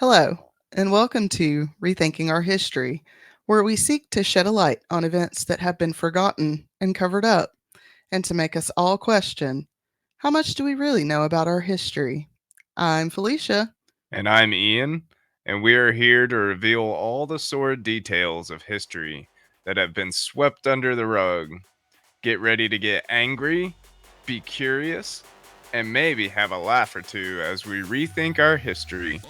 Hello, and welcome to Rethinking Our History, where we seek to shed a light on events that have been forgotten and covered up, and to make us all question how much do we really know about our history? I'm Felicia. And I'm Ian, and we are here to reveal all the sordid details of history that have been swept under the rug. Get ready to get angry, be curious, and maybe have a laugh or two as we rethink our history.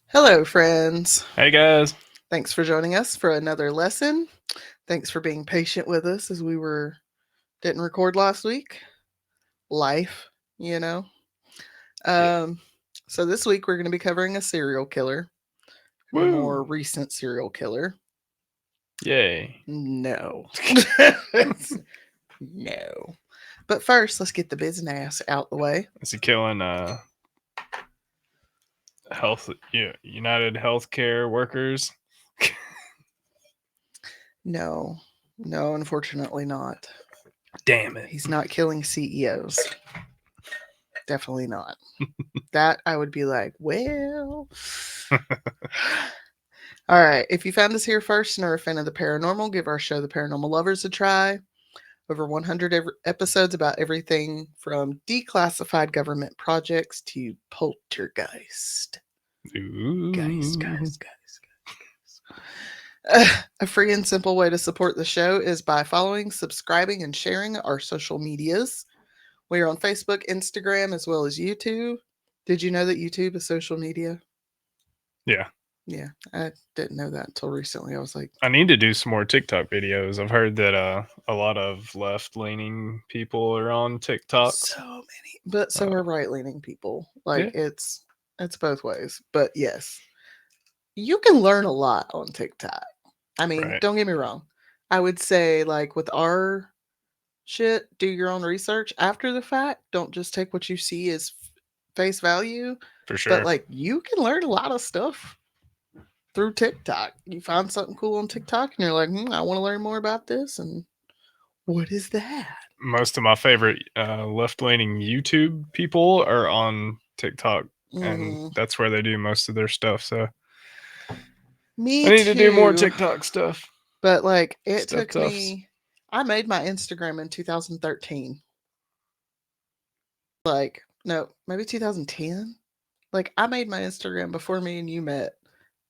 Hello, friends. Hey guys. Thanks for joining us for another lesson. Thanks for being patient with us as didn't record last week. Life, you know. Yeah. Um, so this week we're going to be covering a serial killer, a more Woo. recent serial killer. Yay. No. No. But first, let's get the business out the way. Is he killing health United Healthcare workers? No. No, unfortunately not. Damn it. He's not killing CEOs. Definitely not. That I would be like, well. All right. If you found us here first and are a fan of the paranormal, give our show, The Paranormal Lovers, a try. Over 100 episodes about everything from declassified government projects to poltergeist. Ooh. Guys. A free and simple way to support the show is by following, subscribing, and sharing our social medias. We are on Facebook, Instagram, as well as YouTube. Did you know that YouTube is social media? Yeah. Yeah, I didn't know that until recently. I was like, I need to do some more TikTok videos. I've heard that a lot of left leaning people are on TikTok. so many, but so Uh, are right leaning people. Like yeah. it's both ways. But yes, you can learn a lot on TikTok. I mean, Right. don't get me wrong. I would say like with our shit, do your own research after the fact. Don't just take what you see as face value. For But sure. like you can learn a lot of stuff through TikTok. You find something cool on TikTok and you're like, I want to learn more about this. And what is that? Most of my favorite left leaning YouTube people are on TikTok, and Mm-hmm. that's where they do most of their stuff. So I Me need to do more too. TikTok stuff. But like it Stuff took toughs. me, I made my Instagram in 2013. Like, no, maybe 2010. Like, I made my Instagram before me and you met.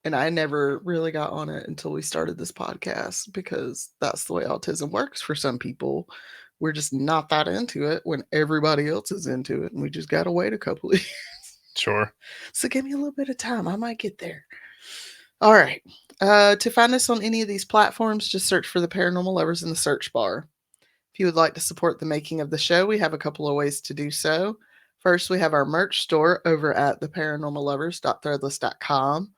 And I never really got on it until we started this podcast because that's the way autism works for some people. We're just not that into it when everybody else is into it. And we just got to wait a couple of years. Sure. So give me a little bit of time. I might get there. All right. To find us on any of these platforms, just search for the Paranormal Lovers in the search bar. If you would like to support the making of the show, we have a couple of ways to do so. First, we have our merch store over at theparanormallovers.threadless.com.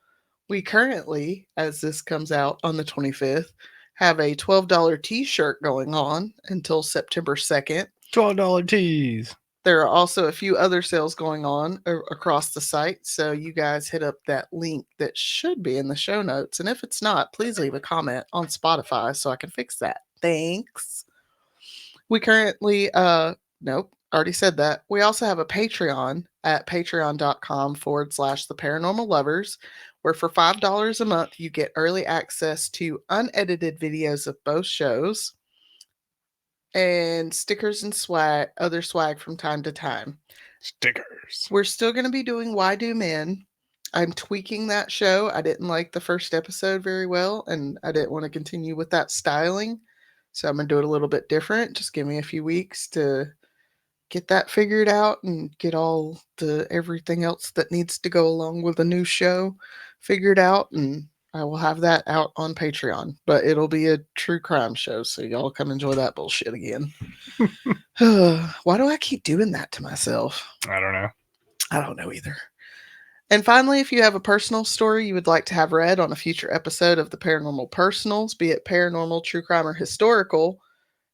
We currently, as this comes out on the 25th, have a $12 t shirt going on until September 2nd. $12 teas. There are also a few other sales going on across the site, so you guys hit up that link that should be in the show notes. And if it's not, please leave a comment on Spotify so I can fix that. Thanks. We currently, nope, already said that. We also have a Patreon at patreon.com/the paranormal lovers, where for $5 a month, you get early access to unedited videos of both shows and stickers and other swag from time to time. Stickers. We're still going to be doing Why Do Men? I'm tweaking that show. I didn't like the first episode very well, and I didn't want to continue with that styling. So I'm going to do it a little bit different. Just give me a few weeks to get that figured out and get all the everything else that needs to go along with a new show figured out, and I will have that out on Patreon. But it'll be a true crime show, so y'all come enjoy that bullshit again. Why do I keep doing that to myself? I don't know. I don't know either. And finally, if you have a personal story you would like to have read on a future episode of the Paranormal Personals, be it paranormal, true crime, or historical,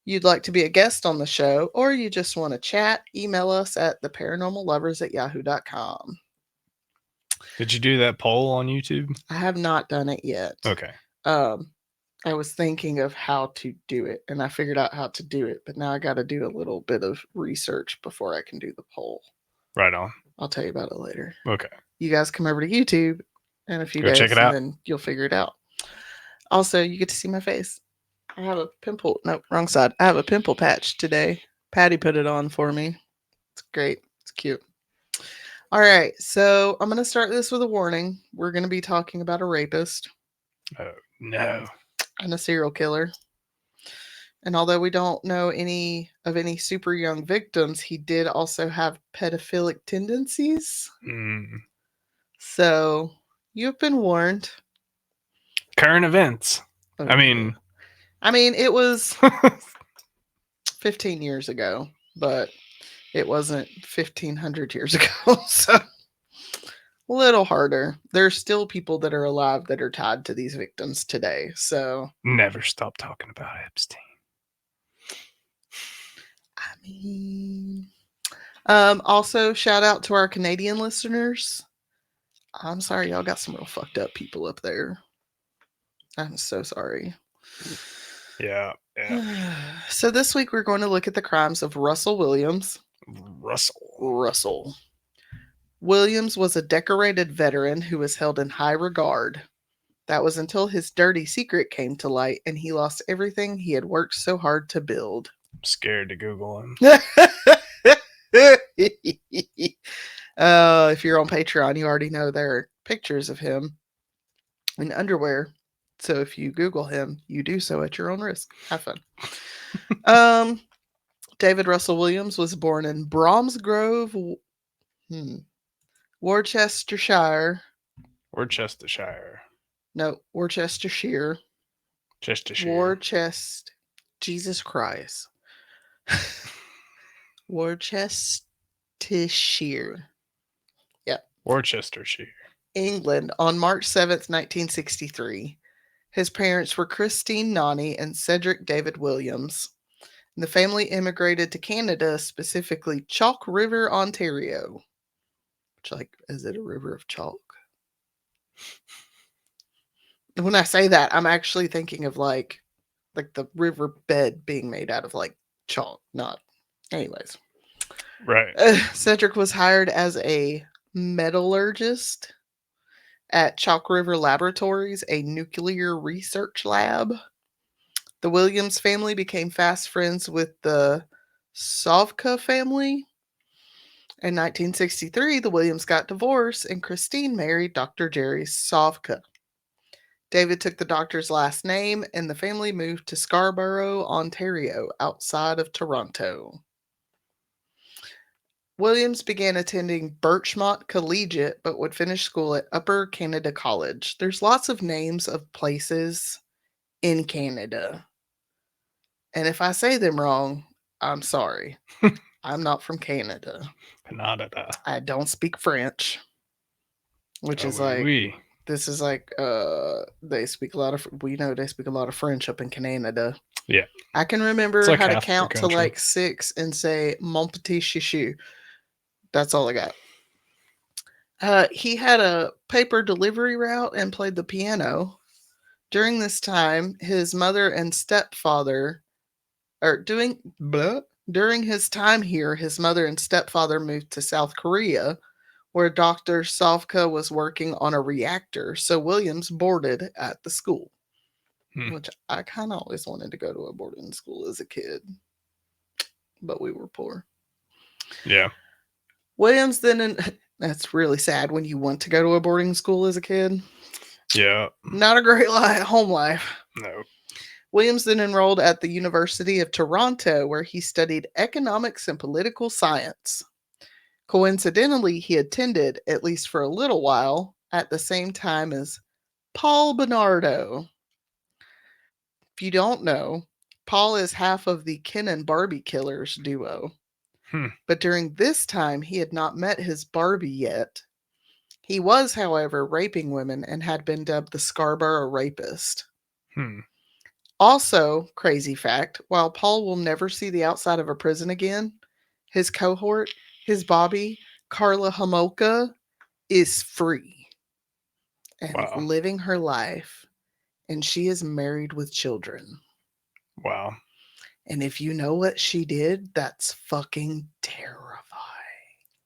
you'd like to be a guest on the show, or you just want to chat, email us at theparanormallovers@yahoo.com. Did you do that poll on YouTube? I have not done it yet. Okay. Um, I was thinking of how to do it, and I figured out how to do it, but now I got to do a little bit of research before I can do the poll. Right on. I'll tell you about it later. Okay. You guys come over to YouTube in a few Go check days, it and out. then you'll figure it out. Also, you get to see my face. I have a pimple. No, wrong side. I have a pimple patch today. Patty put it on for me. It's great. It's cute. All right, so I'm going to start this with a warning. We're going to be talking about a rapist Oh, no. and a serial killer. And although we don't know any super young victims, he did also have pedophilic tendencies. Mm. So you've been warned. Current events. I mean, It was 15 years ago, but it wasn't 1500 years ago. So a little harder. There's still people that are alive that are tied to these victims today. So never stop talking about Epstein. I mean, also shout out to our Canadian listeners. I'm sorry, y'all got some real fucked up people up there. I'm so sorry. Yeah. So this week we're going to look at the crimes of Russell Williams. Russell. Williams was a decorated veteran who was held in high regard. That was until his dirty secret came to light and he lost everything he had worked so hard to build. I'm scared to Google him. If you're on Patreon, you already know there are pictures of him in underwear. So if you Google him, you do so at your own risk. Have fun. David Russell Williams was born in Bromsgrove, Worcestershire. Worcestershire. No, Worcestershire. Chestershire. Jesus Christ. Worcestershire. Yep. Worcestershire. England on March 7th, 1963. His parents were Christine Nani and Cedric David Williams. The family immigrated to Canada, specifically Chalk River, Ontario. Which, like, is it a river of chalk? When I say that, I'm actually thinking of like the river bed being made out of like chalk, not. Anyways. Right. Cedric was hired as a metallurgist at Chalk River Laboratories, a nuclear research lab. The Williams family became fast friends with the Sovka family. In 1963, the Williams got divorced and Christine married Dr. Jerry Sovka. David took the doctor's last name and the family moved to Scarborough, Ontario, outside of Toronto. Williams began attending Birchmont Collegiate but would finish school at Upper Canada College. There's lots of names of places in Canada. And if I say them wrong, I'm sorry. I'm not from Canada. Canada. I don't speak French. Which is like this is like they speak a lot of we know they speak a lot of French up in Canada. Yeah. I can remember like how to count to like 6 and say mon petit chouchou. That's all I got. He had a paper delivery route and played the piano. During this time, his mother and stepfather during his time here, his mother and stepfather moved to South Korea, where Dr. Sovka was working on a reactor, so Williams boarded at the school, which I kind of always wanted to go to a boarding school as a kid, but we were poor. Yeah. Williams then, that's really sad when you want to go to a boarding school as a kid. Yeah. Not a great home life. No. Williams then enrolled at the University of Toronto, where he studied economics and political science. Coincidentally, he attended, at least for a little while, at the same time as Paul Bernardo. If you don't know, Paul is half of the Ken and Barbie Killers duo. But during this time, he had not met his Barbie yet. He was, however, raping women and had been dubbed the Scarborough Rapist. Also, crazy fact, while Paul will never see the outside of a prison again, his cohort, his Bobby, Carla Homolka, is free and Wow. living her life, and she is married with children. Wow. And if you know what she did, that's fucking terrifying.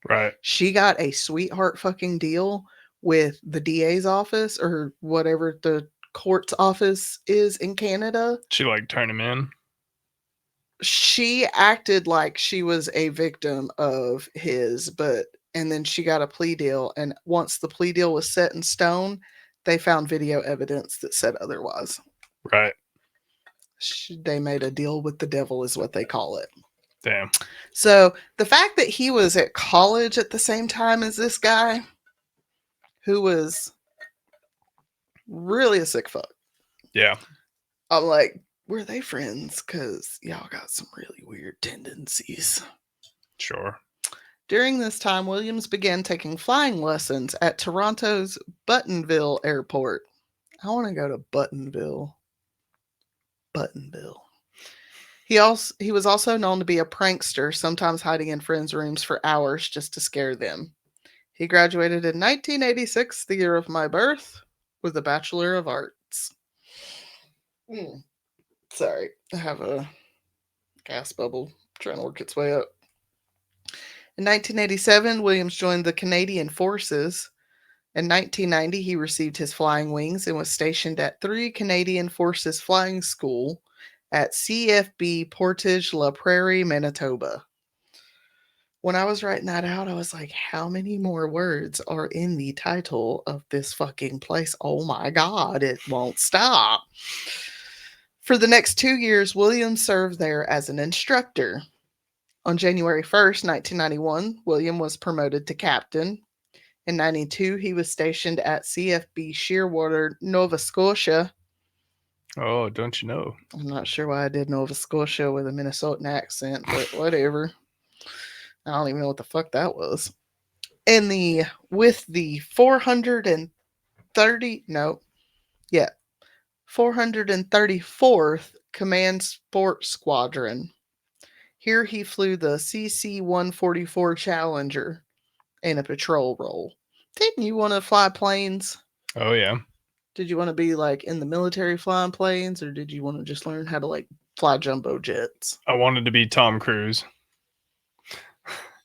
Right. She got a sweetheart fucking deal with the DA's office or whatever the court's office is in Canada. She like turned him in. She acted like she was a victim of his, but and then she got a plea deal. And once the plea deal was set in stone, they found video evidence that said otherwise. Right. They made a deal with the devil, is what they call it. Damn. So the fact that he was at college at the same time as this guy, who was really a sick fuck, Yeah. I'm like, were they friends? Because y'all got some really weird tendencies. Sure. During this time, Williams began taking flying lessons at Toronto's Buttonville Airport. I want to go to Buttonville. Buttonville. He was also known to be a prankster, sometimes hiding in friends' rooms for hours just to scare them. He graduated in 1986, the year of my birth, with a Bachelor of Arts. Sorry, I have a gas bubble trying to work its way up. In 1987, Williams joined the Canadian Forces. In 1990, he received his flying wings and was stationed at 3 Canadian Forces Flying School at CFB Portage La Prairie, Manitoba. When I was writing that out, I was like, how many more words are in the title of this fucking place? Oh my God, it won't stop. For the next 2 years, William served there as an instructor. On January 1st, 1991, William was promoted to captain. In 92, he was stationed at CFB Shearwater, Nova Scotia. Oh, don't you know? I'm not sure why I did Nova Scotia with a Minnesotan accent, but whatever. I don't even know what the fuck that was. In the with the 430 no, yeah, 434th Command Sport Squadron. Here he flew the CC-144 Challenger in a patrol role. Didn't you want to fly planes? Oh yeah. Did you want to be like in the military flying planes, or did you want to just learn how to like fly jumbo jets? I wanted to be Tom Cruise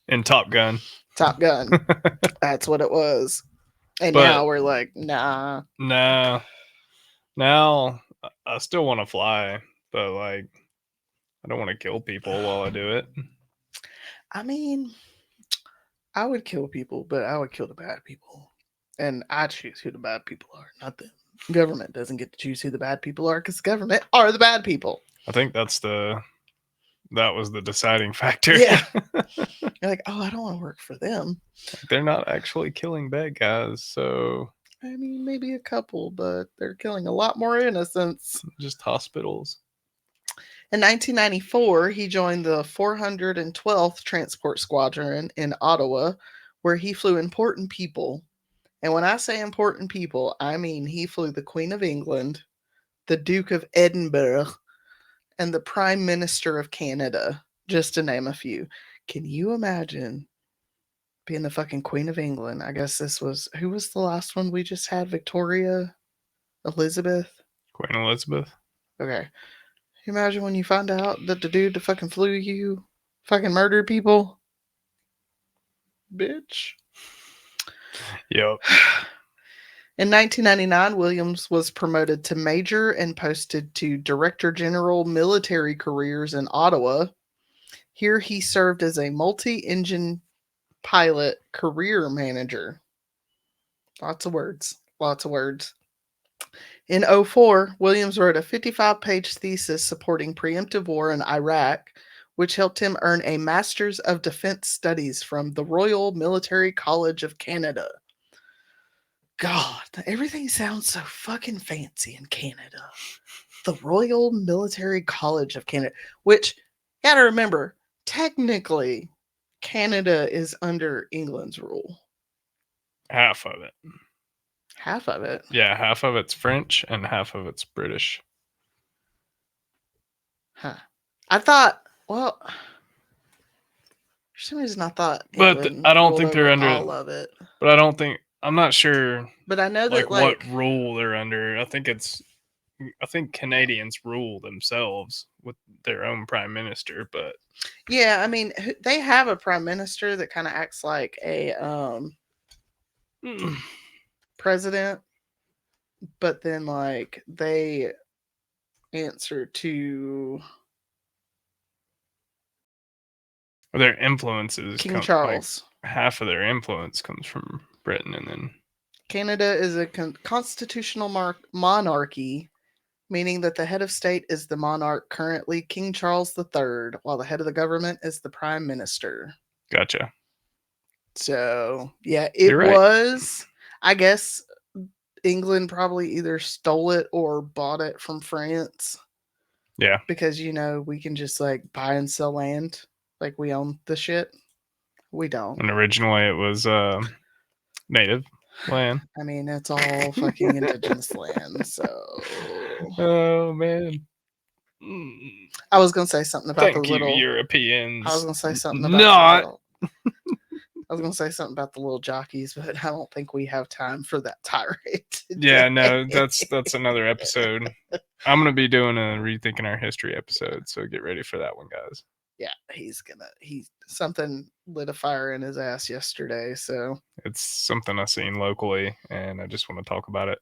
in Top Gun. Top Gun. That's what it was. And But now we're like, nah. nah, now I still want to fly, but like I don't want to kill people while I do it. I mean, I would kill people, but I would kill the bad people. And I choose who the bad people are, not the government doesn't get to choose who the bad people are because the government are the bad people. I think that was the deciding factor. Yeah. You're like, oh, I don't want to work for them. They're not actually killing bad guys, so I mean, maybe a couple, but they're killing a lot more innocents. just hospitals. In 1994, he joined the 412th Transport Squadron in Ottawa, where he flew important people. And when I say important people, I mean he flew the Queen of England, the Duke of Edinburgh, and the Prime Minister of Canada, just to name a few. Can you imagine being the fucking Queen of England? I guess this was who was the last one we just had? Victoria? Elizabeth? Queen Elizabeth. Okay. Can you imagine when you find out that the dude that fucking flew you fucking murdered people? Bitch. Yep. In 1999, Williams was promoted to major and posted to Director General Military Careers in Ottawa. Here he served as a multi engine pilot career manager. Lots of words. Lots of words. In 04, Williams wrote a 55-page thesis supporting preemptive war in Iraq, which helped him earn a Master's of Defense Studies from the Royal Military College of Canada. God, everything sounds so fucking fancy in Canada. The Royal Military College of Canada, which, you gotta remember, technically, Canada is under England's rule. Half of it. Half of it. Yeah, half of it's French and half of it's British. Huh. I thought, well, for some reason I thought But England I don't ruled think they're over under. all of it. But I don't think I'm not sure But I know that like what like rule they're under. I think Canadians rule themselves with their own prime minister, but yeah, I mean they have a prime minister that kind of acts like a president, but then like they answer to their influences King come like Charles. half of their influence comes from Britain, and then Canada is a constitutional monarchy, meaning that the head of state is the monarch, currently King Charles III, while the head of the government is the prime minister. gotcha. So, yeah, You're it right. was, I guess, England probably either stole it or bought it from France Yeah, because, we can just like buy and sell land. Like we own the shit. We don't. and originally it was native land. I mean, it's all fucking indigenous land. So Oh man. Mm, I was gonna say something about the thank you, little. I was Europeans. gonna say something about the Not. little. I was gonna say something about the little jockeys, but I don't think we have time for that tirade today. Yeah, no, that's another episode. I'm gonna be doing a rethinking our history episode, so get ready for that one, guys. Yeah, he's something lit a fire in his ass yesterday. So It's something I've seen locally, and I just want to talk about it.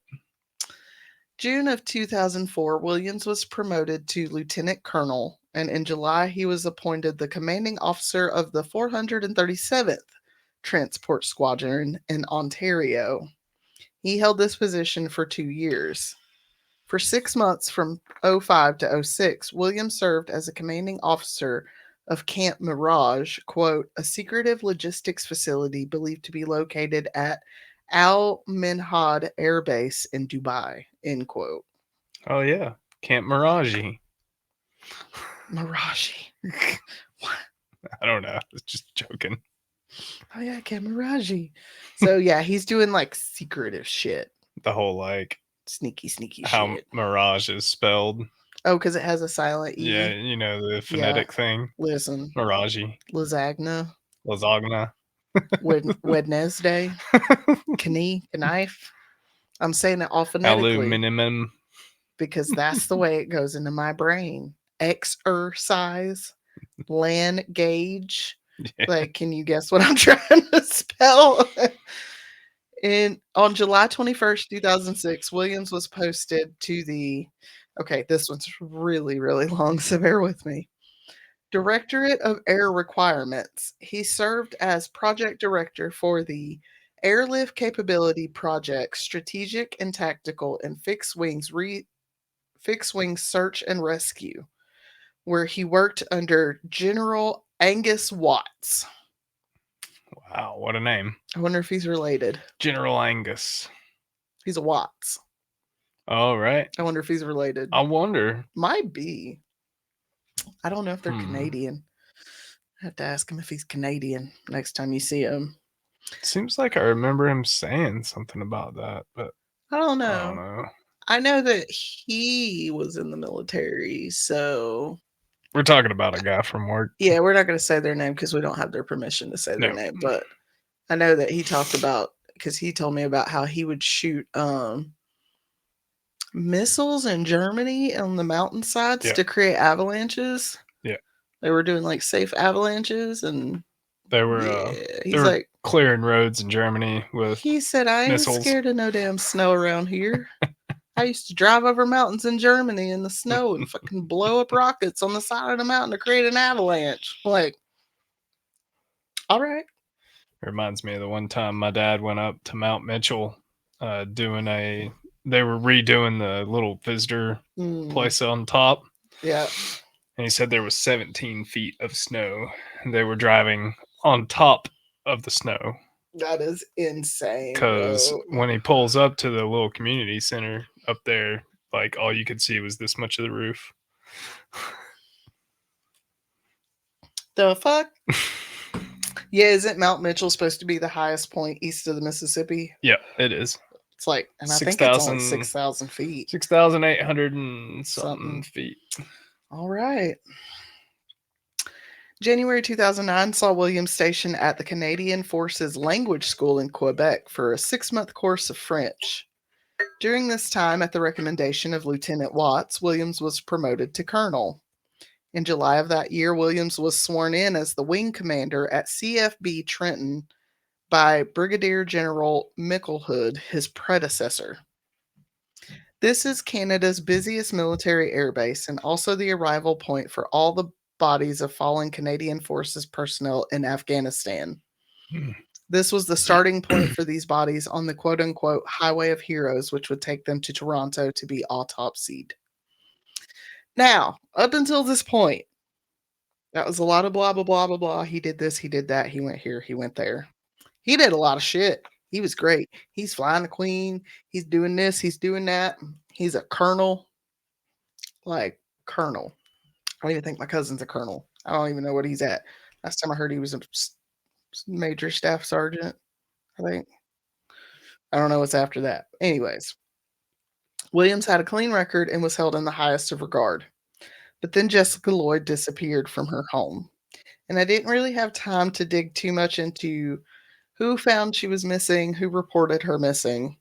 June of 2004, Williams was promoted to lieutenant colonel, and in July he was appointed the commanding officer of the 437th Transport Squadron in Ontario. He held this position for 2 years. For 6 months from '05 to '06, Williams served as a commanding officer of Camp Mirage, quote, a secretive logistics facility believed to be located at Al Minhad Air Base in Dubai, end quote. Oh yeah, Camp Mirage. Mirage. I don't know. It's just joking. Oh yeah, Camp Mirage. So yeah, he's doing like secretive shit. The whole like Sneaky how shit. Mirage is spelled. Oh, because it has a silent Yeah, E. you know the Yeah. phonetic thing. Listen. Mirage. Lasagna. Lasagna. Wednesday. Knife. I'm saying it all phonetically Aluminum. because that's the way it goes into my brain. Exercise, land gauge. Yeah. Like, can you guess what I'm trying to spell? On July 21st, 2006, Williams was posted to the. Okay, this one's really, really long, so bear with me. Directorate of Air Requirements. He served as project director for the Airlift Capability Project, Strategic and Tactical, and Fixed Wing Search and Rescue, where he worked under General Angus Watts. Wow, what a name. I wonder if he's related. General Angus. He's a Watts. All right. I wonder if he's related. I wonder. Might be. I don't know if they're Canadian. I have to ask him if he's Canadian next time you see him. Seems like I remember him saying something about that, but I don't I don't know. know. I know that he was in the military, so We're talking about a guy from work. yeah, we're not going to say their name because we don't have their permission to say their name. But I know that he talked about because he told me about how he would shoot missiles in Germany on the mountainsides to create avalanches. Yeah, they were doing like safe avalanches, and they were. He's like clearing roads in Germany with. He said, "I ain't missiles. scared of no damn snow around here." I used to drive over mountains in Germany in the snow and fucking blow up rockets on the side of the mountain to create an avalanche. Like, all right. Reminds me of the one time my dad went up to Mount Mitchell they were redoing the little visitor place on top. Yeah. And he said there was 17 feet of snow. And they were driving on top of the snow. That is insane. Because when he pulls up to the little community center up there, like all you could see was this much of the roof. The fuck? Yeah, isn't Mount Mitchell supposed to be the highest point east of the Mississippi? Yeah, it is. It's like, and I think it's only 6,000 feet. 6,800 and something feet. All right. January 2009 saw Williams stationed at the Canadian Forces Language School in Quebec for a 6-month course of French. During this time, at the recommendation of Lieutenant Watts, Williams was promoted to colonel. In July of that year, Williams was sworn in as the wing commander at CFB Trenton by Brigadier General Mickelhood, his predecessor. This is Canada's busiest military airbase and also the arrival point for all the bodies of fallen Canadian Forces personnel in Afghanistan. Hmm. This was the starting point for these bodies on the quote unquote highway of heroes, which would take them to Toronto to be autopsied. Now, up until this point, that was a lot of blah, blah, blah, blah, blah. He did this, he did that, he went here, he went there. He did a lot of shit. He was great. He's flying the queen. He's doing this, he's doing that. He's a colonel. Like, colonel. I don't even think my cousin's a colonel. I don't even know what he's at. Last time I heard he was a major staff sergeant, I think. I don't know what's after that. Anyways, Williams had a clean record and was held in the highest of regard. But then Jessica Lloyd disappeared from her home. And I didn't really have time to dig too much into who found she was missing, who reported her missing.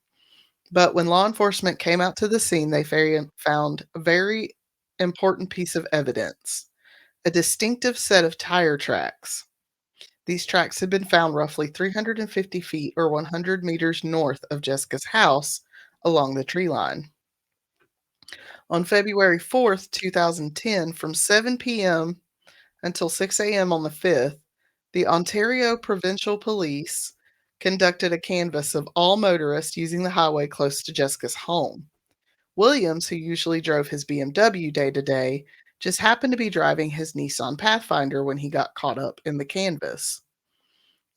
But when law enforcement came out to the scene, they found a very important piece of evidence, a distinctive set of tire tracks. These tracks had been found roughly 350 feet or 100 meters north of Jessica's house along the tree line. On February 4th, 2010, from 7 p.m. until 6 a.m. on the 5th, the Ontario Provincial Police conducted a canvass of all motorists using the highway close to Jessica's home. Williams, who usually drove his BMW day to day, just happened to be driving his Nissan Pathfinder when he got caught up in the canvass.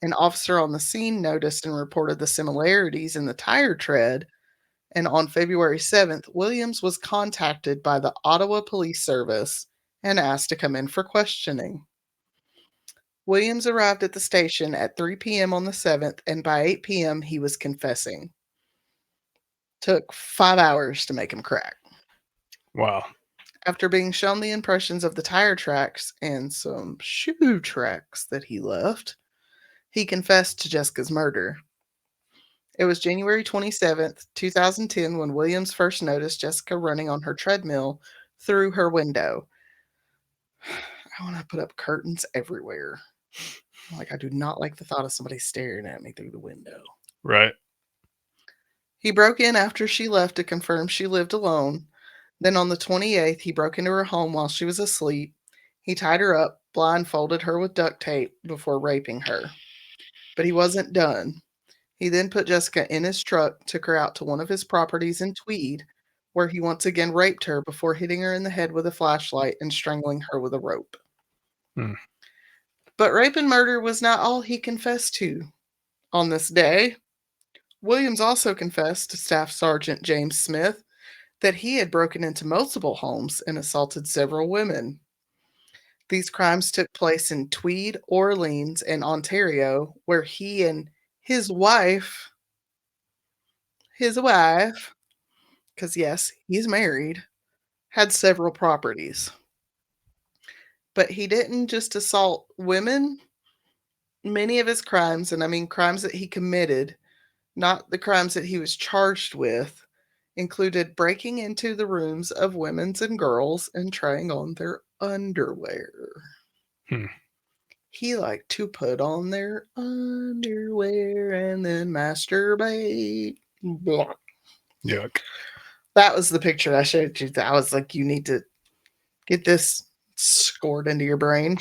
An officer on the scene noticed and reported the similarities in the tire tread, and on February 7th, Williams was contacted by the Ottawa Police Service and asked to come in for questioning. Williams arrived at the station at 3 p.m. on the 7th, and by 8 p.m., he was confessing. Took 5 hours to make him crack. Wow. After being shown the impressions of the tire tracks and some shoe tracks that he left, he confessed to Jessica's murder. It was January 27th, 2010, when Williams first noticed Jessica running on her treadmill through her window. I want to put up curtains everywhere. Like, I do not like the thought of somebody staring at me through the window. Right. He broke in after she left to confirm she lived alone. Then on the 28th, he broke into her home while she was asleep. He tied her up, blindfolded her with duct tape before raping her. But he wasn't done. He then put Jessica in his truck, took her out to one of his properties in Tweed, where he once again raped her before hitting her in the head with a flashlight and strangling her with a rope. Hmm. But rape and murder was not all he confessed to. On this day, Williams also confessed to Staff Sergeant James Smith that he had broken into multiple homes and assaulted several women. These crimes took place in Tweed, Orleans, and Ontario, where he and his wife, because yes, he's married, had several properties. But he didn't just assault women. Many of his crimes, and I mean crimes that he committed, not the crimes that he was charged with, included breaking into the rooms of women's and girls and trying on their underwear. Hmm. He liked to put on their underwear and then masturbate. Blah. Yuck. That was the picture I showed you. I was like, you need to get this scored into your brain.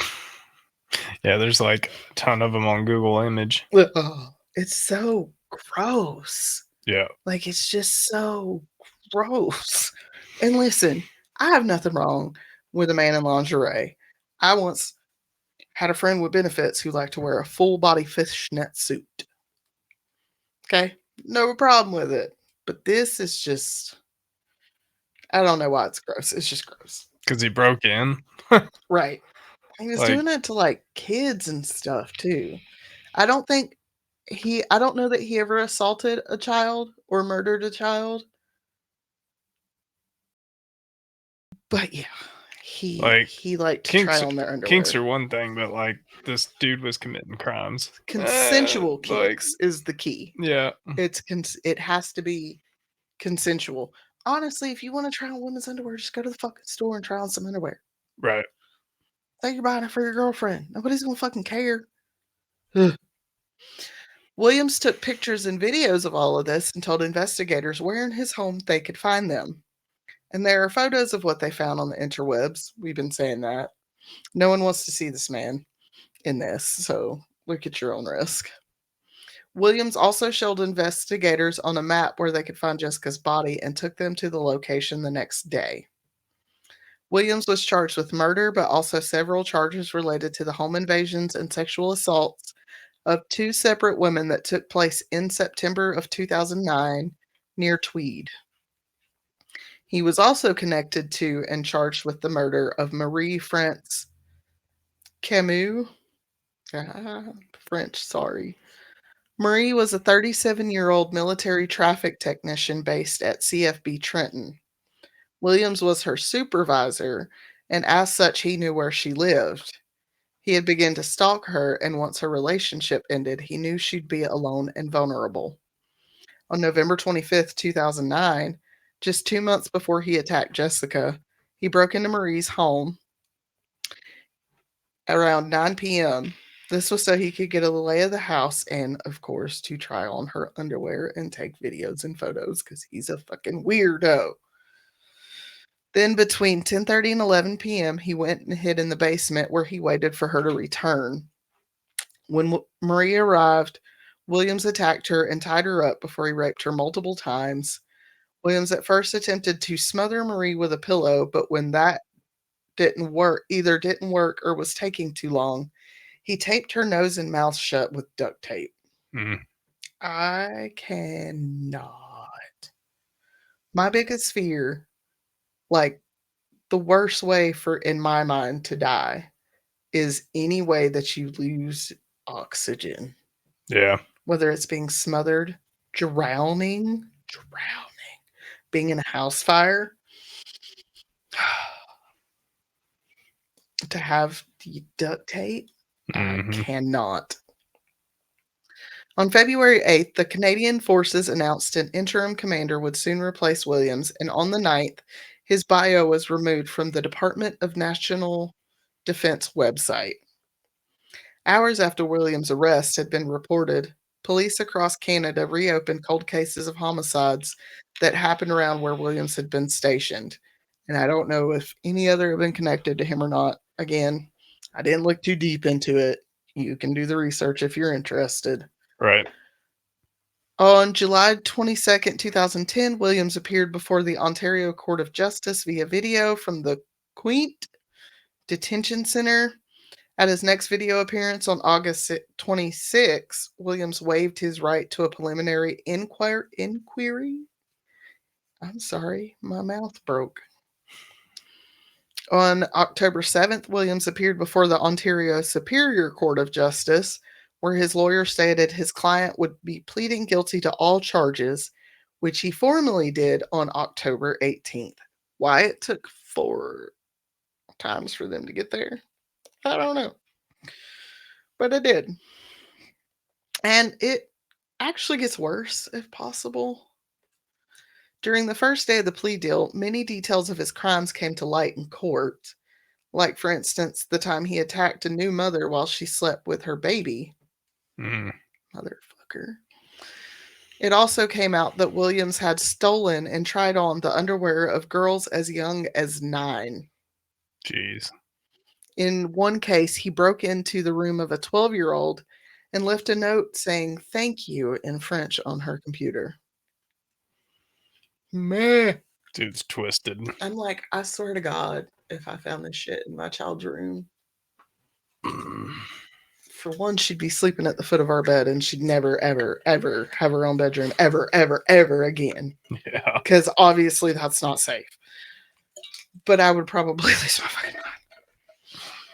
Yeah, there's like a ton of them on Google Image. Oh, it's so gross. Yeah. Like, it's just so gross. And listen, I have nothing wrong with a man in lingerie. I once had a friend with benefits who liked to wear a full body fishnet suit. Okay, no problem with it. But this is just, I don't know why it's gross. It's just gross. Because he broke in. Right. He was doing it to like kids and stuff too. I don't know that he ever assaulted a child or murdered a child. But yeah, He liked to try on their underwear. Kinks are one thing, but like this dude was committing crimes. Consensual Like, kinks is the key. yeah, It has to be consensual. Honestly, if you want to try on women's underwear, just go to the fucking store and try on some underwear. right. Say you're buying it for your girlfriend. Nobody's gonna fucking care. Ugh. Williams took pictures and videos of all of this and told investigators where in his home they could find them. And there are photos of what they found on the interwebs. We've been saying that. No one wants to see this man in this, so look at your own risk. Williams also showed investigators on a map where they could find Jessica's body and took them to the location the next day. Williams was charged with murder, but also several charges related to the home invasions and sexual assaults of two separate women that took place in September of 2009 near Tweed. He was also connected to and charged with the murder of Marie France Camus. French, sorry. Marie was a 37-year-old military traffic technician based at CFB Trenton. Williams was her supervisor, and as such, he knew where she lived. He had begun to stalk her, and once her relationship ended, he knew she'd be alone and vulnerable. On November 25th, 2009, just 2 months before he attacked Jessica, he broke into Marie's home around 9 p.m. This was so he could get a lay of the house and, of course, to try on her underwear and take videos and photos because he's a fucking weirdo. Then between 10:30 and 11 p.m., he went and hid in the basement where he waited for her to return. When Marie arrived, Williams attacked her and tied her up before he raped her multiple times. Williams at first attempted to smother Marie with a pillow, but when that didn't work or was taking too long, he taped her nose and mouth shut with duct tape. Mm. I cannot. My biggest fear, like the worst way for in my mind to die, is any way that you lose oxygen. Yeah. Whether it's being smothered, drowning, being in a house fire, to have the duct tape, I cannot. On February 8th, the Canadian Forces announced an interim commander would soon replace Williams, and on the 9th, his bio was removed from the Department of National Defense website. Hours after Williams' arrest had been reported, police across Canada reopened cold cases of homicides that happened around where Williams had been stationed. And I don't know if any other have been connected to him or not. Again, I didn't look too deep into it. You can do the research if you're interested. Right. On July 22nd, 2010, Williams appeared before the Ontario Court of Justice via video from the Queint Detention Center. At his next video appearance on August 26, Williams waived his right to a preliminary inquiry. I'm sorry, my mouth broke. On October 7th, Williams appeared before the Ontario Superior Court of Justice, where his lawyer stated his client would be pleading guilty to all charges, which he formally did on October 18th. Why it took 4 times for them to get there, I don't know. But it did. And it actually gets worse, if possible. During the first day of the plea deal, many details of his crimes came to light in court. Like, for instance, the time he attacked a new mother while she slept with her baby. Motherfucker. It also came out that Williams had stolen and tried on the underwear of girls as young as 9. Jeez. In one case, he broke into the room of a 12-year-old and left a note saying thank you in French on her computer. Meh. Dude's twisted. I'm like, I swear to God, if I found this shit in my child's room, for one, she'd be sleeping at the foot of our bed and she'd never, ever, ever have her own bedroom ever, ever, ever again. Yeah. Because obviously that's not safe. But I would probably lose my fucking mind.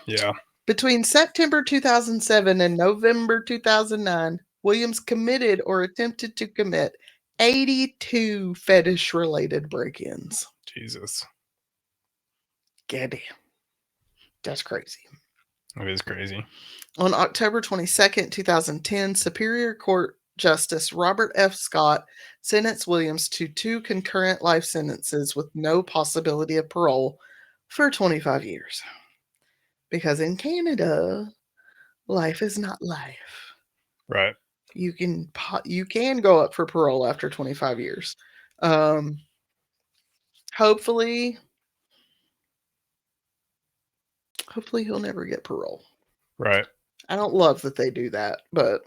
Yeah. Between September 2007 and November 2009, Williams committed or attempted to commit 82 fetish-related break-ins. Jesus. Goddamn. That's crazy. It is crazy. On October 22nd, 2010, Superior Court Justice Robert F. Scott sentenced Williams to 2 concurrent life sentences with no possibility of parole for 25 years. Because in Canada, life is not life. Right. You can go up for parole after 25 years. Hopefully he'll never get parole. Right. I don't love that they do that, but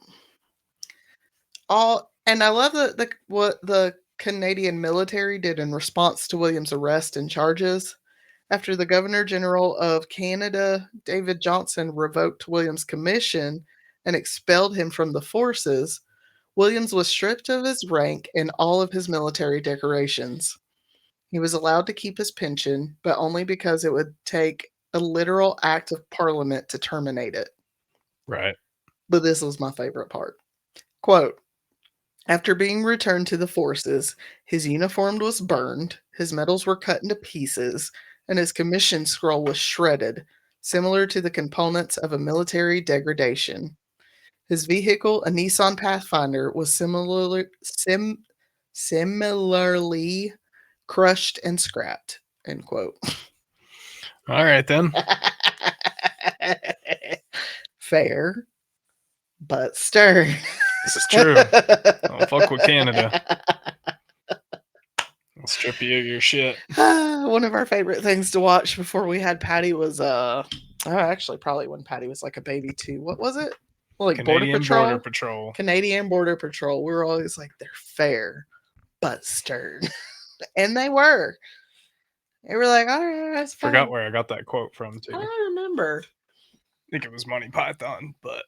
and I love what the Canadian military did in response to Williams' arrest and charges. After the Governor General of Canada, David Johnson, revoked Williams' commission and expelled him from the forces, Williams was stripped of his rank and all of his military decorations. He was allowed to keep his pension, but only because it would take a literal act of parliament to terminate it. Right. But this was my favorite part. Quote, after being returned to the forces, his uniform was burned, his medals were cut into pieces, and his commission scroll was shredded, similar to the components of a military degradation. His vehicle, a Nissan Pathfinder, was similarly crushed and scrapped. End quote. All right, then. Fair, but stern. This is true. Don't fuck with Canada. I'll strip you of your shit. One of our favorite things to watch before we had Patty was actually probably when Patty was like a baby too. What was it? Well, like Canadian Border Patrol. Canadian Border Patrol. We were always like, they're fair but stern. And they were. They were like, all right, that's fine. Forgot where I got that quote from too. I don't remember. I think it was Monty Python, but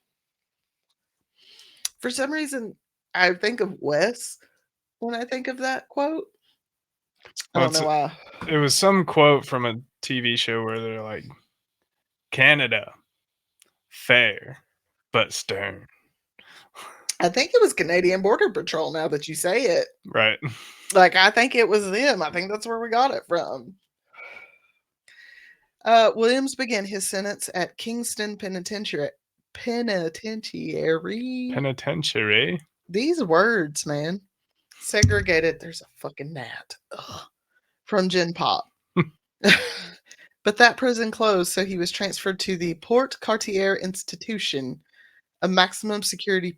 for some reason I think of Wes when I think of that quote. I don't know why. It was some quote from a TV show where they're like, Canada, fair but stern. I think it was Canadian Border Patrol now that you say it. Right. Like, I think it was them. I think that's where we got it from. Williams began his sentence at Kingston Penitentiary. These words, man. Segregated. There's a fucking gnat. Ugh. From Gen Pop. But that prison closed, so he was transferred to the Port Cartier Institution, a maximum security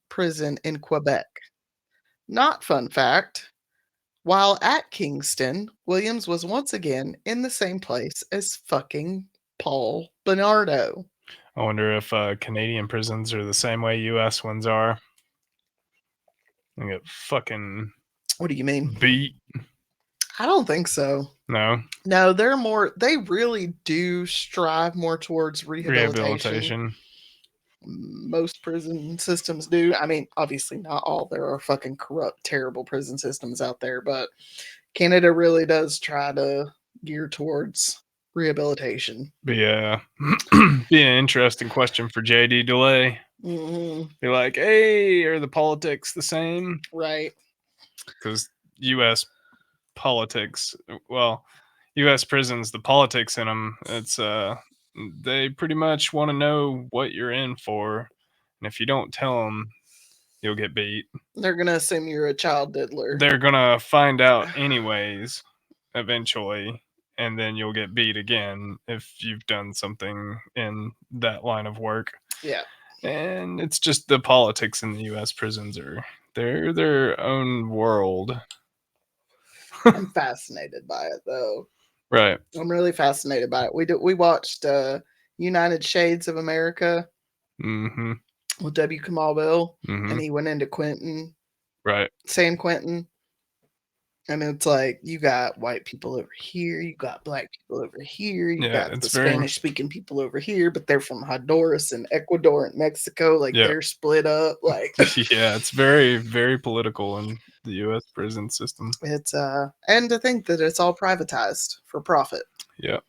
prison in Quebec. Not fun fact. While at Kingston, Williams was once again in the same place as fucking Paul Bernardo. I wonder if Canadian prisons are the same way U.S. ones are. They get fucking. What do you mean? Beat. I don't think so. No. No, they're more. They really do strive more towards rehabilitation. Most prison systems do. I mean, obviously not all. There are fucking corrupt, terrible prison systems out there, but Canada really does try to gear towards rehabilitation. But yeah, be an interesting question for JD Delay. Mm-hmm. Be like, hey, are the politics the same? Right. Because U.S. politics, well, U.S. prisons, the politics in them, it's they pretty much want to know what you're in for, and if you don't tell them, you'll get beat. They're gonna assume you're a child diddler. They're gonna find out anyways, eventually, and then you'll get beat again if you've done something in that line of work. Yeah. And it's just the politics in the U.S. prisons they're their own world. I'm fascinated by it though. Right. I'm really fascinated by it. We watched United Shades of America with W. Kamau Bell, and he went into Quentin. Right. San Quentin. And it's like, you got white people over here, you got black people over here, you got the Spanish-speaking people over here, but they're from Honduras and Ecuador and Mexico. Like, they're split up. Like, yeah, it's very, very political in the U.S. prison system. It's and to think that it's all privatized for profit. Yeah.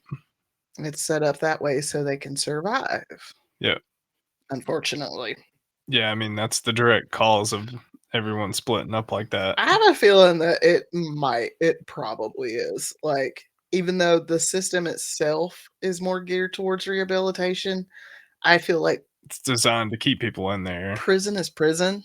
It's set up that way so they can survive. Yeah. Unfortunately. Yeah, I mean, that's the direct cause of everyone splitting up like that. I have a feeling that it probably is. Like, even though the system itself is more geared towards rehabilitation, I feel like It's designed to keep people in there. prison is prison.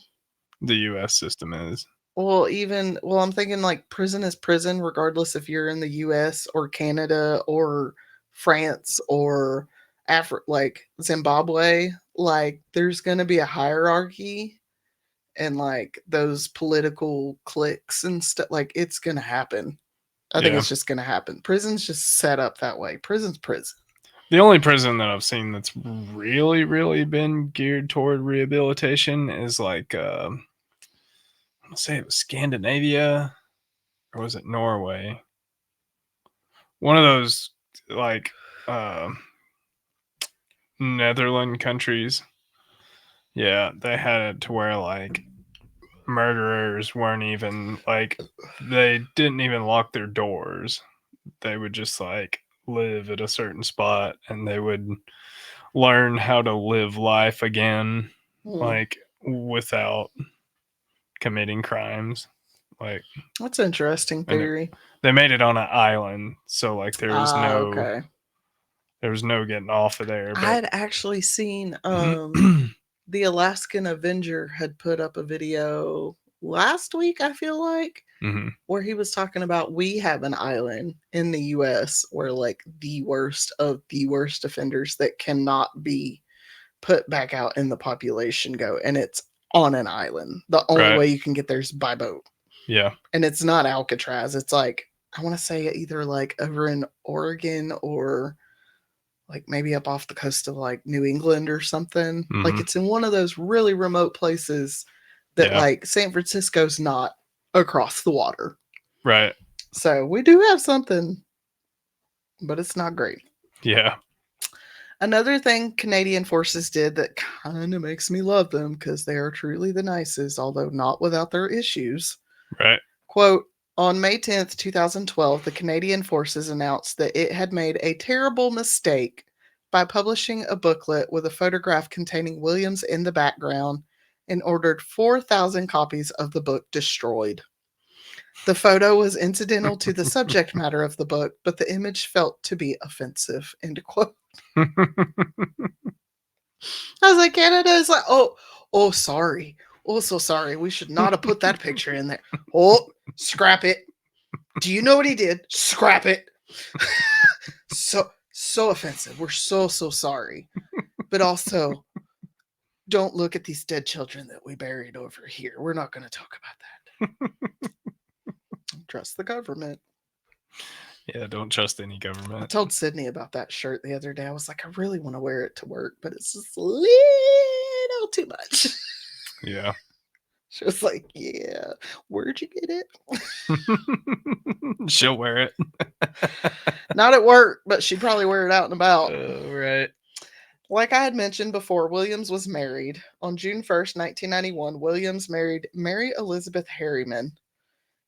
The U.S. system is. I'm thinking like prison is prison, regardless if you're in the US or Canada or France or like Zimbabwe. Like, there's going to be a hierarchy and like those political cliques and stuff. Like, it's going to happen. I think Yeah. it's just going to happen. Prison's just set up that way. Prison's prison. The only prison that I've seen that's really, really been geared toward rehabilitation is like, I'm gonna say it was Scandinavia, or was it Norway? One of those like uh, Netherland countries. Yeah, they had it to where like murderers weren't even like, they didn't even lock their doors. They would just like live at a certain spot, and they would learn how to live life again, like without committing crimes. Like, That's an interesting and theory. they made it on an island, so like there was Okay. no getting off of there. I But had actually seen the Alaskan Avenger had put up a video last week, I feel like, Mhm. where he was talking about we have an island in the US where like the worst of the worst offenders that cannot be put back out in the population go, and it's on an island. The only Right. way you can get there is by boat. Yeah. And it's not Alcatraz. It's like, I want to say either like over in Oregon or like maybe up off the coast of like New England or something. Like, Mhm. it's in one of those really remote places that Yeah. like San Francisco's not across the water. Right. So we do have something, but it's not great. Yeah. Another thing Canadian forces did that kind of makes me love them because they are truly the nicest, although not without their issues. Right. Quote, on May 10th, 2012, the Canadian Forces announced that it had made a terrible mistake by publishing a booklet with a photograph containing Williams in the background and ordered 4,000 copies of the book destroyed. The photo was incidental to the subject matter of the book, but the image felt to be offensive. End quote. I was like, Canada is like, oh, sorry. Oh, so sorry. We should not have put that picture in there. Oh, scrap it. Do you know what he did? Scrap it. so offensive. We're so sorry. But also, don't look at these dead children that we buried over here. We're not going to talk about that. Trust the government. Yeah, don't trust any I government. told Sydney about that shirt the other day. I was like, I really want to wear it to work, but it's just a little too much. Yeah. She was like, yeah, where'd you get it? She'll wear it. Not at work, but she'd probably wear it out and about. Right. Like I had mentioned before, Williams was married. On June 1st, 1991, Williams married Mary Elizabeth Harriman.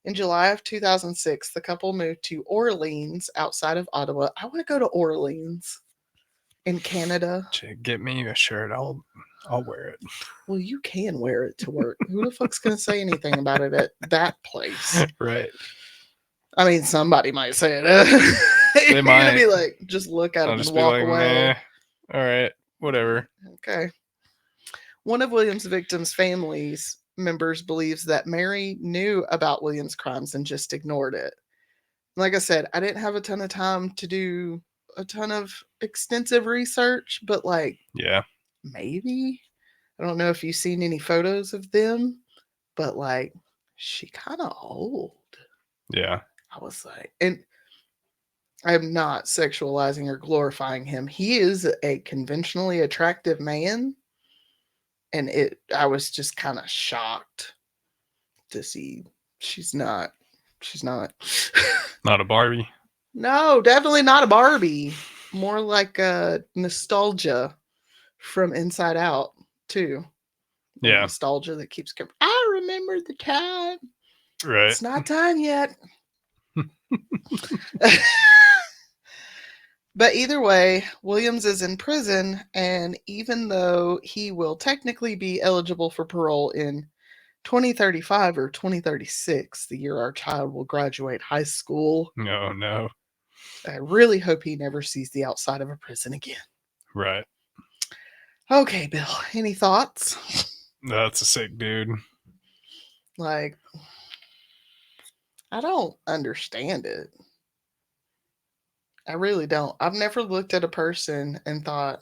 In July of 2006, the couple moved to Orleans outside of Ottawa. I want to go to Orleans in Canada. Get me a shirt. I'll wear it. Well, you can wear it to work. Who the fuck's going to say anything about it at that place? Right. I mean, somebody might say it. They You're might. going to be like, just look at I'll them just and be walk like, away. meh. All right. Whatever. Okay. One of Williams' victims' families members believes that Mary knew about Williams' crimes and just ignored it. Like I said, I didn't have a ton of time to do a ton of extensive research, but like, Yeah. maybe. I don't know if you've seen any photos of them, but like, she kind of old. Yeah. I was like, and I'm not sexualizing or glorifying him. He is a conventionally attractive man, and I was just kind of shocked to see she's not Not a Barbie. no, definitely not a Barbie. More like a nostalgia from Inside Out too. Yeah. Nostalgia that keeps coming. I remember the time. Right. It's not done yet. But either way, Williams is in prison, and even though he will technically be eligible for parole in 2035 or 2036, the year our child will graduate high school, No. I really hope he never sees the outside of a prison again. Right. Okay, Bill, any thoughts? That's a sick dude. Like, I don't understand it. I really don't. I've never looked at a person and thought,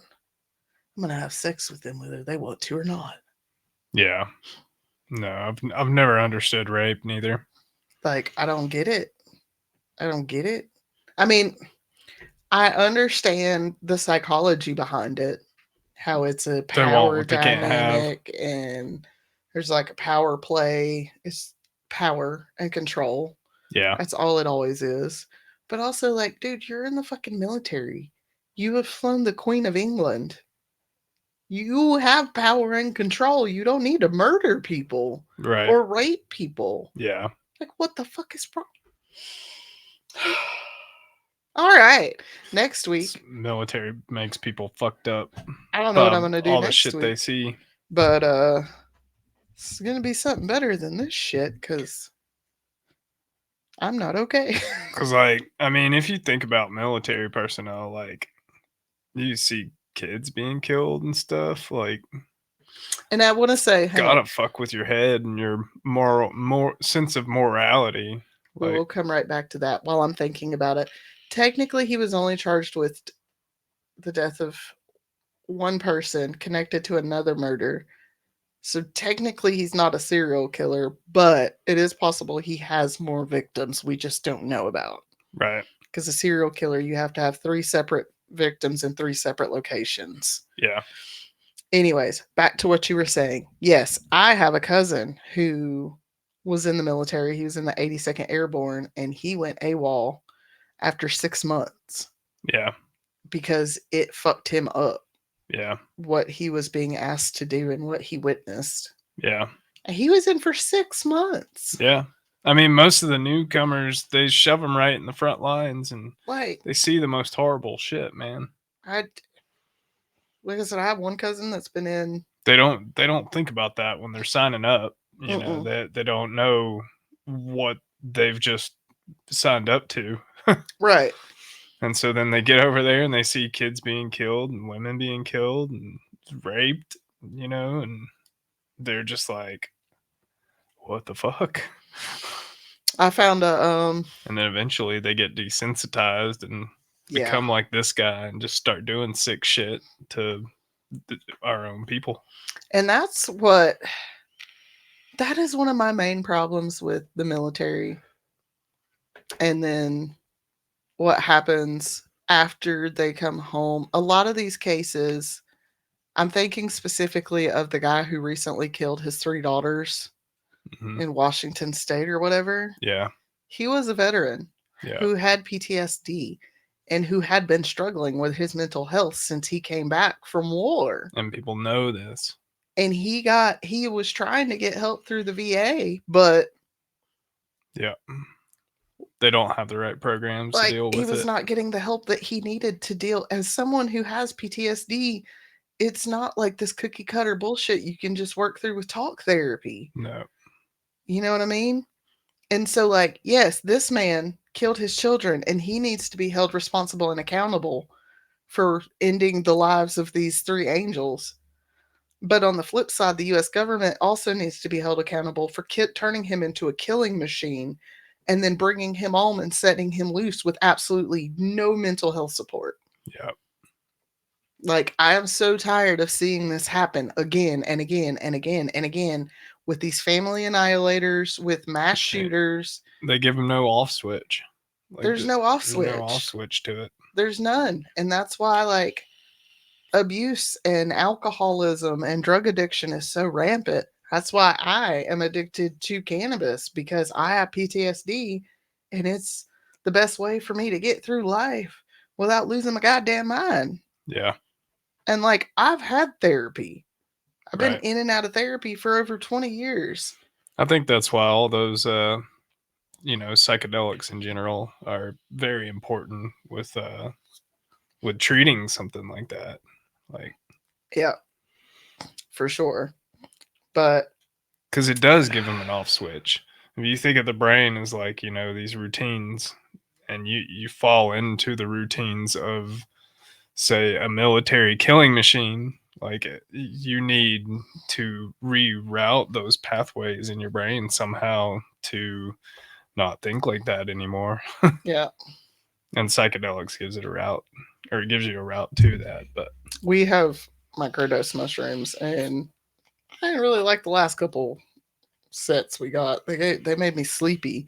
I'm going to have sex with them whether they want to or not. Yeah. No, I've never understood rape neither. Like, I don't get it. I don't get it. I mean, I understand the psychology behind it, how it's a They want power what they can't have. dynamic and there's like a power play. It's power and control. Yeah. That's all it always is. But also, like, dude, you're in the fucking military. You have flown the Queen of England. You have power and control. You don't need to murder people Right. or rape people. Yeah. Like, what the fuck is wrong? All right. Next week, Military makes people fucked up I don't know what by I'm going to do all the next shit they week, see. but it's going to be something better than this shit because I'm not okay. Because, like, I mean, if you think about military personnel, like, you see kids being killed and stuff, like, And I want to say, hang on, gotta fuck with your head and your more sense of morality. we'll Like, come right back to that while I'm thinking about it. Technically, he was only charged with the death of one person connected to another murder. So technically, he's not a serial killer, but it is possible he has more victims we just don't know about. right. Because a serial killer, you have to have 3 separate victims in 3 separate locations. Yeah. Anyways, back to what you were saying. Yes, I have a cousin who was in the military. He was in the 82nd Airborne and he went AWOL after 6 months Yeah. because it fucked him up Yeah. what he was being asked to do and what he witnessed. Yeah. And he was in for 6 months. Yeah. I mean, most of the newcomers, they shove them right in the front lines and Like, they see the most horrible shit, man. like I said, I have one cousin that's been in. They don't think about that when they're signing up. You know, Mm-mm. they don't know what they've just signed up to. Right. And so then they get over there and they see kids being killed and women being killed and raped, you know, and they're just like, what the fuck? I found And then eventually they get desensitized and yeah. become like this guy and just start doing sick shit to our own people. And that is one of my main problems with the military. And then what happens after they come home. A lot of these cases, I'm thinking specifically of the guy who recently killed his 3 daughters Mhm. in Washington State or whatever. Yeah. He was a veteran Yeah. who had PTSD and who had been struggling with his mental health since he came back from war. And people know this. And he was trying to get help through the VA, but Yeah. They don't have the right programs to like deal he with was it. not getting the help that he needed to deal. As someone who has PTSD, it's not like this cookie cutter bullshit you can just work through with talk therapy. No. You know what I mean? And so, like, yes, this man killed his children and he needs to be held responsible and accountable for ending the lives of these 3 angels. But on the flip side, the US government also needs to be held accountable for turning him into a killing machine and then bringing him home and setting him loose with absolutely no mental health support. Yeah. Like, I am so tired of seeing this happen again and again and again and again with these family annihilators, with mass shooters. They give them no off switch. Like, There's no off there's no off switch. switch to it. There's none. And that's why, like, abuse and alcoholism and drug addiction is so rampant. That's why I am addicted to cannabis because I have PTSD and it's the best way for me to get through life without losing my goddamn mind. Yeah. And like, I've had therapy. I've been Right. in and out of therapy for over 20 years. I think that's why all those you know, psychedelics in general are very important with treating something like that. Like, Yeah, for sure. But because it does give them an off switch. If you think of the brain as like, you know, these routines, and you fall into the routines of, say, a military killing machine, like you need to reroute those pathways in your brain somehow to not think like that anymore. Yeah. And psychedelics gives it a route, or it gives you a route to that. But We have microdose mushrooms, and I didn't really like the last couple sets we got. They made me sleepy.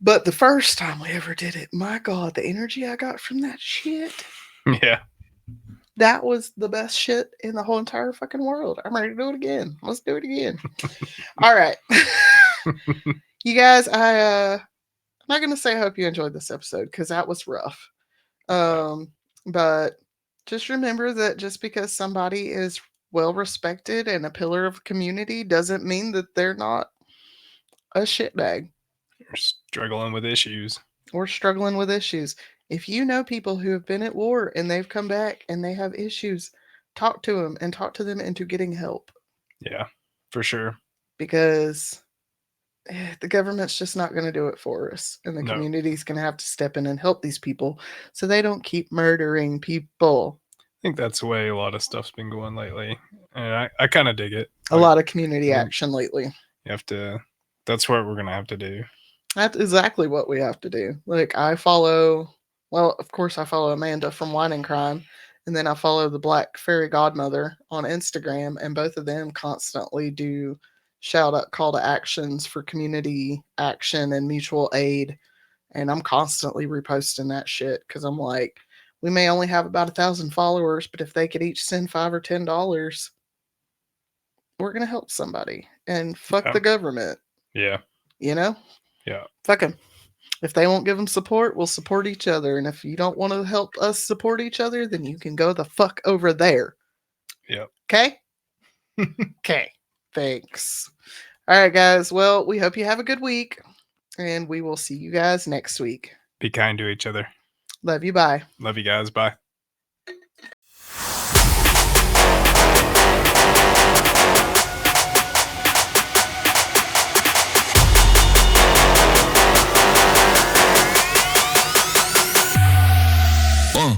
But the first time we ever did it, my God, the energy I got from that shit, yeah, that was the best shit in the whole entire fucking world. I'm ready to do it again. Let's do it again. All right. You guys, I'm not gonna say I hope you enjoyed this episode because that was rough. But just remember that just because somebody is well respected and a pillar of community doesn't mean that they're not a shitbag you're struggling with issues. or struggling with issues. If you know people who have been at war and they've come back and they have issues, talk to them and talk to them into getting help, Yeah, for sure. because the government's just not going to do it for us, and the No. community's going to have to step in and help these people so they don't keep murdering people. I think that's the way a lot of stuff's been going lately, and I kind of dig it. A lot of community Mm. action lately. You have to. That's what we're gonna have to do. That's exactly what we have to do. Like, I follow, well, of course, I follow Amanda from Wine and Crime, and then I follow the Black Fairy Godmother on Instagram, and both of them constantly do shout out call to actions for community action and mutual aid. And I'm constantly reposting that shit because I'm like, we may only have about 1,000 followers, but if they could each send $5 or $10, we're gonna help somebody. And fuck Yeah. the government, Yeah, you know? yeah, Fuck them. If they won't give them support, we'll support each other. And if you don't want to help us support each other, then you can go the fuck over there. yeah. Okay? Okay. Thanks. All right, guys. Well, we hope you have a good week, and we will see you guys next week. Be kind to each other. Love you. Bye. Love you guys. Bye. Uh.